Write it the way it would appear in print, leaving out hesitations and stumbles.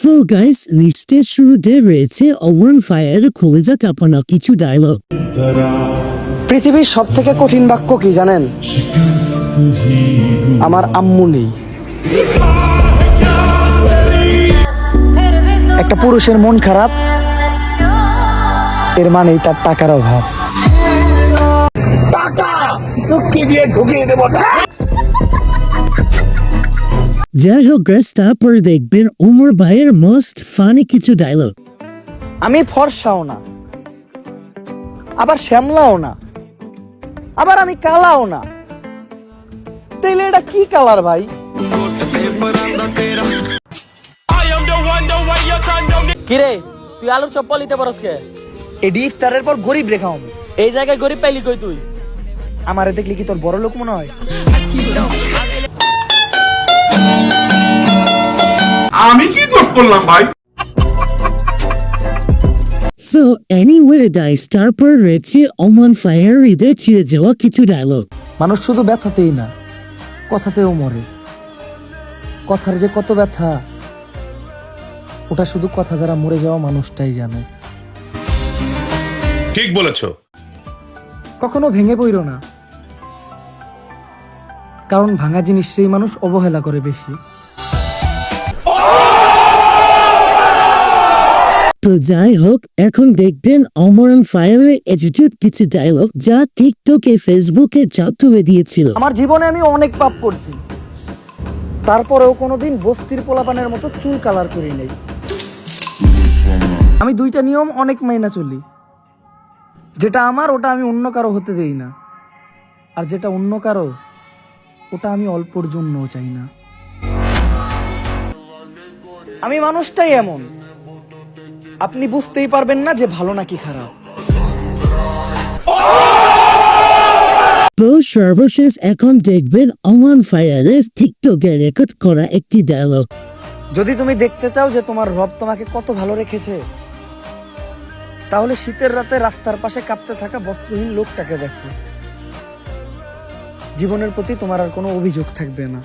So guys, লিস্টের শুরুতে রয়েছে ওয়ান ফায়ার কলিজা কাঁপানো কিছু ডায়লগ। পৃথিবীর সব থেকে কঠিন বাক্য কি জানেন? আমার আম্মু নেই। একটা পুরুষের মন খারাপ, এর মানেই তার টাকার অভাব। যাই হোক গাইস, তারপর দেখবেন ওমর ভাইয়ের মোস্ট ফানি কিছু ডায়লগ। আমি ফর্সাও না, আবার শ্যামলাও না, আবার আমি কালাও না। তাইলে এটা কি কালার ভাই? কিরে তুই আলুর চপ পলিতে পারস কে? এডি ইফতারের পর গরিব রেখাও। এই জায়গায় গরিব পাইলি কই তুই? আমারে দেখলি কি তোর বড় লোক মনে হয়? আমি কি দোষ করলাম ভাই? So anyway guys, তারপর রয়েছে ওমান ফায়ার হৃদয় ছিঁড়ে যাওয়া কিছু ডায়লগ। মানুষ শুধু ব্যথাতেই না, কথাতেও মরে। কথার যে কত ব্যথা, ওটা শুধু কথা দ্বারা মরে যাওয়া মানুষটাই জানে। ঠিক বলেছো। কখনো ভেঙে পড়ো না, কারণ ভাঙা জিনিসটাই মানুষ অবহেলা করে বেশি। তো যাই হোক, এখন দেখবেন ওমর ফায়ারের অ্যাটিটিউড কিছু ডায়লগ যা টিকটকে ফেসবুকে যা তুলে দিয়েছিল। আমার জীবনে আমি অনেক পাপ করছি, তারপরেও কোনোদিন বস্তির পোলাপানের মতো চুল কালার করি নাই। আমি দুইটা নিয়ম অনেক মাইনা চলি, যেটা আমার ওটা আমি অন্য কারো হতে দেই না, আর যেটা অন্য কারো ওটা আমি অল্পর জন্যও চাই না। আমি মানুষটাই এমন, আপনি বুঝতেই পারবেন না যে ভালো নাকি খারাপ। তো সর্বশেষ এখন দেখবেন ওমান ফায়ারের টিকটকে রেকর্ড করা একটি ডায়লগ। যদি তুমি দেখতে চাও যে তোমার রব তোমাকে কত ভালো রেখেছে, তাহলে শীতের রাতে রাস্তার পাশে কাঁপতে থাকা বস্ত্রহীন লোকটাকে দেখো। জীবনের প্রতি তোমার আর কোনো অভিযোগ থাকবে না।